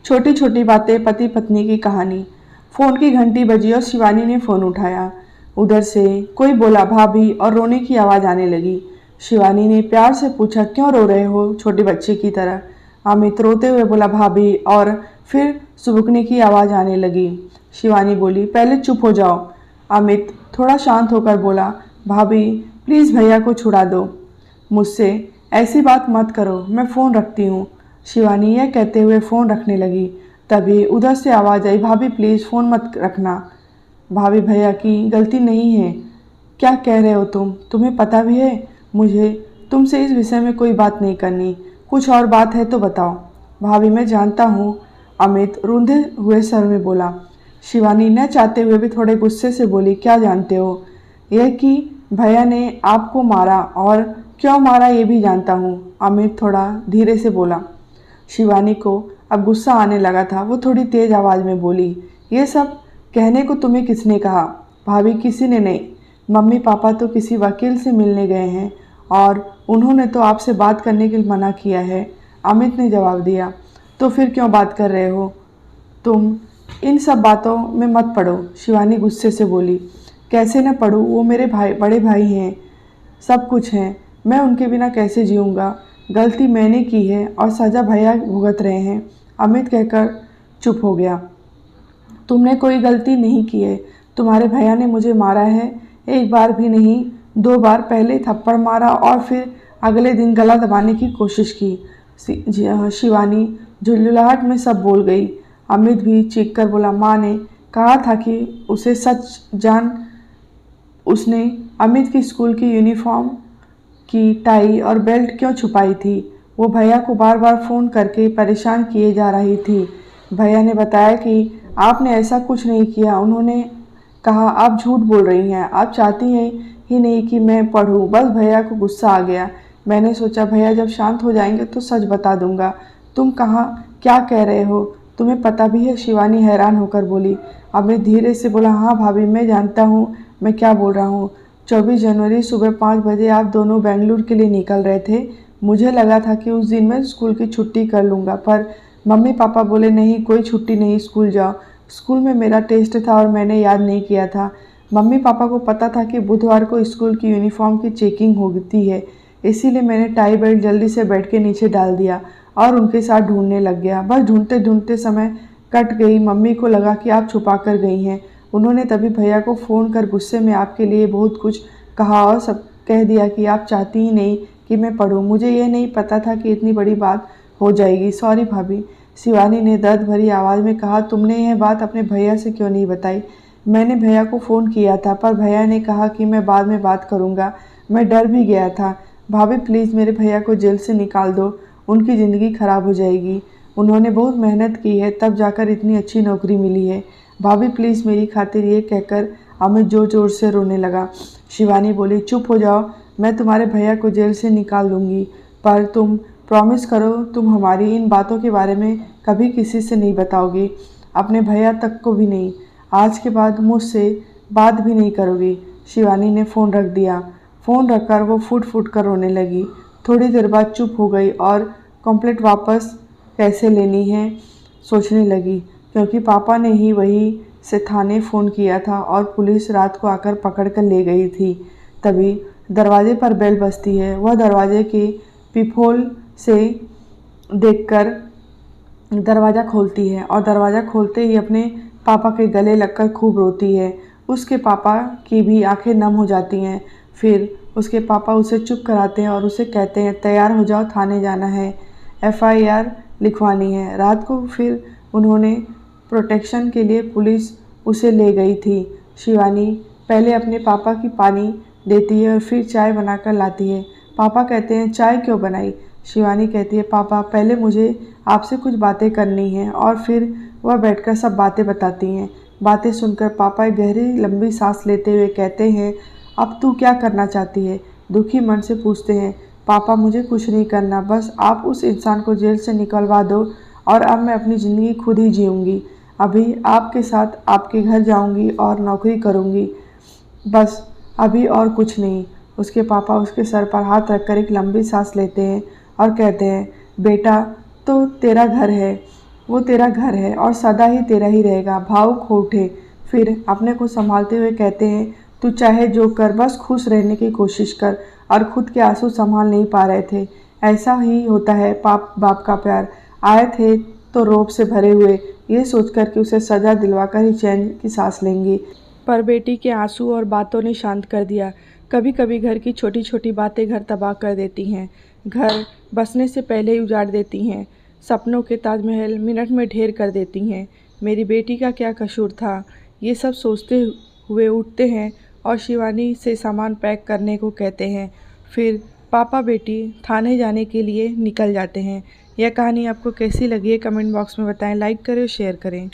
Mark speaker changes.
Speaker 1: छोटी छोटी बातें, पति पत्नी की कहानी। फ़ोन की घंटी बजी और शिवानी ने फ़ोन उठाया। उधर से कोई बोला भाभी और रोने की आवाज़ आने लगी। शिवानी ने प्यार से पूछा, क्यों रो रहे हो छोटे बच्चे की तरह? अमित रोते हुए बोला, भाभी। और फिर सुबकने की आवाज़ आने लगी। शिवानी बोली, पहले चुप हो जाओ। अमित थोड़ा शांत होकर बोला, भाभी प्लीज़ भैया को छुड़ा दो। मुझसे ऐसी बात मत करो, मैं फ़ोन रखती हूँ। शिवानी यह कहते हुए फ़ोन रखने लगी। तभी उधर से आवाज़ आई, भाभी प्लीज़ फ़ोन मत रखना। भाभी भैया की गलती नहीं है। क्या कह रहे हो तुम? तुम्हें पता भी है मुझे तुमसे इस विषय में कोई बात नहीं करनी। कुछ और बात है तो बताओ। भाभी मैं जानता हूँ, अमित रूंधे हुए स्वर में बोला। शिवानी न चाहते हुए भी थोड़े गुस्से से बोली, क्या जानते हो? यह कि भैया ने आपको मारा, और क्यों मारा ये भी जानता हूँ। अमित थोड़ा धीरे से बोला। शिवानी को अब गुस्सा आने लगा था। वो थोड़ी तेज आवाज़ में बोली, ये सब कहने को तुम्हें किसने कहा? भाभी किसी ने नहीं। मम्मी पापा तो किसी वकील से मिलने गए हैं और उन्होंने तो आपसे बात करने के लिए मना किया है। अमित ने जवाब दिया। तो फिर क्यों बात कर रहे हो? तुम इन सब बातों में मत पड़ो, शिवानी गुस्से से बोली। कैसे न पढ़ूँ? वो मेरे भाई, बड़े भाई हैं, सब कुछ हैं। मैं उनके बिना कैसे जीऊँगा? गलती मैंने की है और सज़ा भैया भुगत रहे हैं। अमित कहकर चुप हो गया। तुमने कोई गलती नहीं की है। तुम्हारे भैया ने मुझे मारा है, एक बार भी नहीं, 2 बार। पहले थप्पड़ मारा और फिर अगले दिन गला दबाने की कोशिश की। शिवानी झुंझुलाहट में सब बोल गई। अमित भी चीख कर बोला, माँ ने कहा था कि उसे सच जान। उसने अमित की स्कूल की यूनिफॉर्म की टाई और बेल्ट क्यों छुपाई थी? वो भैया को बार बार फ़ोन करके परेशान किए जा रही थी। भैया ने बताया कि आपने ऐसा कुछ नहीं किया। उन्होंने कहा आप झूठ बोल रही हैं, आप चाहती हैं ही नहीं कि मैं पढ़ूं। बस भैया को गुस्सा आ गया। मैंने सोचा भैया जब शांत हो जाएंगे तो सच बता दूंगा। तुम कहाँ क्या कह रहे हो? तुम्हें पता भी है? शिवानी हैरान होकर बोली। अमित धीरे से बोला, हाँ भाभी मैं जानता हूँ मैं क्या बोल रहा हूँ। 24 जनवरी सुबह 5 बजे आप दोनों बेंगलुरु के लिए निकल रहे थे। मुझे लगा था कि उस दिन मैं स्कूल की छुट्टी कर लूँगा, पर मम्मी पापा बोले नहीं, कोई छुट्टी नहीं, स्कूल जाओ। स्कूल में मेरा टेस्ट था और मैंने याद नहीं किया था। मम्मी पापा को पता था कि बुधवार को स्कूल की यूनिफॉर्म की चेकिंग होती है, इसीलिए मैंने टाई बेल्ट जल्दी से बेड के नीचे डाल दिया और उनके साथ ढूंढने लग गया। बस ढूंढते ढूंढते समय कट गई। मम्मी को लगा कि आप छुपा कर गई हैं। उन्होंने तभी भैया को फ़ोन कर गुस्से में आपके लिए बहुत कुछ कहा और सब कह दिया कि आप चाहती ही नहीं कि मैं पढ़ूं। मुझे यह नहीं पता था कि इतनी बड़ी बात हो जाएगी। सॉरी भाभी। शिवानी ने दर्द भरी आवाज़ में कहा, तुमने यह बात अपने भैया से क्यों नहीं बताई? मैंने भैया को फ़ोन किया था, पर भैया ने कहा कि मैं बाद में बात करूँगा। मैं डर भी गया था। भाभी प्लीज़ मेरे भैया को जेल से निकाल दो, उनकी ज़िंदगी ख़राब हो जाएगी। उन्होंने बहुत मेहनत की है, तब जाकर इतनी अच्छी नौकरी मिली है। भाभी प्लीज़ मेरी खातिर, ये कहकर अमित ज़ोर ज़ोर से रोने लगा। शिवानी बोली, चुप हो जाओ, मैं तुम्हारे भैया को जेल से निकाल दूँगी, पर तुम प्रॉमिस करो तुम हमारी इन बातों के बारे में कभी किसी से नहीं बताओगी, अपने भैया तक को भी नहीं। आज के बाद मुझसे बात भी नहीं करोगी। शिवानी ने फ़ोन रख दिया। फ़ोन रखकर वो फुट फुट कर रोने लगी। थोड़ी देर बाद चुप हो गई और कंप्लेंट वापस कैसे लेनी है सोचने लगी, क्योंकि पापा ने ही वही से थाने फ़ोन किया था और पुलिस रात को आकर पकड़ कर ले गई थी। तभी दरवाजे पर बेल बजती है। वह दरवाजे के पीपहोल से देखकर दरवाज़ा खोलती है और दरवाज़ा खोलते ही अपने पापा के गले लगकर खूब रोती है। उसके पापा की भी आंखें नम हो जाती हैं। फिर उसके पापा उसे चुप कराते हैं और उसे कहते हैं, तैयार हो जाओ, थाने जाना है, FIR लिखवानी है। रात को फिर उन्होंने प्रोटेक्शन के लिए पुलिस उसे ले गई थी। शिवानी पहले अपने पापा की पानी देती है और फिर चाय बनाकर लाती है। पापा कहते हैं, चाय क्यों बनाई? शिवानी कहती है, पापा पहले मुझे आपसे कुछ बातें करनी हैं, और फिर वह बैठकर सब बातें बताती हैं। बातें सुनकर पापा एक गहरी लंबी सांस लेते हुए कहते हैं, अब तू क्या करना चाहती है? दुखी मन से पूछते हैं। पापा मुझे कुछ नहीं करना, बस आप उस इंसान को जेल से निकलवा दो और अब मैं अपनी ज़िंदगी खुद ही जीऊँगी। अभी आपके साथ आपके घर जाऊँगी और नौकरी करूँगी, बस अभी और कुछ नहीं। उसके पापा उसके सर पर हाथ रखकर एक लंबी सांस लेते हैं और कहते हैं, बेटा तो तेरा घर है, वो तेरा घर है और सदा ही तेरा ही रहेगा। भावुक हो उठे, फिर अपने को संभालते हुए कहते हैं, तू चाहे जो कर, बस खुश रहने की कोशिश कर। और खुद के आंसू संभाल नहीं पा रहे थे। ऐसा ही होता है बाप का प्यार। आए थे तो रोब से भरे हुए, ये सोचकर कि उसे सजा दिलवाकर ही चैन की सांस लेंगे, पर बेटी के आंसू और बातों ने शांत कर दिया। कभी कभी घर की छोटी छोटी बातें घर तबाह कर देती हैं, घर बसने से पहले ही उजाड़ देती हैं, सपनों के ताजमहल मिनट में ढेर कर देती हैं। मेरी बेटी का क्या कसूर था, ये सब सोचते हुए उठते हैं और शिवानी से सामान पैक करने को कहते हैं। फिर पापा बेटी थाने जाने के लिए निकल जाते हैं। यह कहानी आपको कैसी लगी है कमेंट बॉक्स में बताएं। लाइक करें और शेयर करें।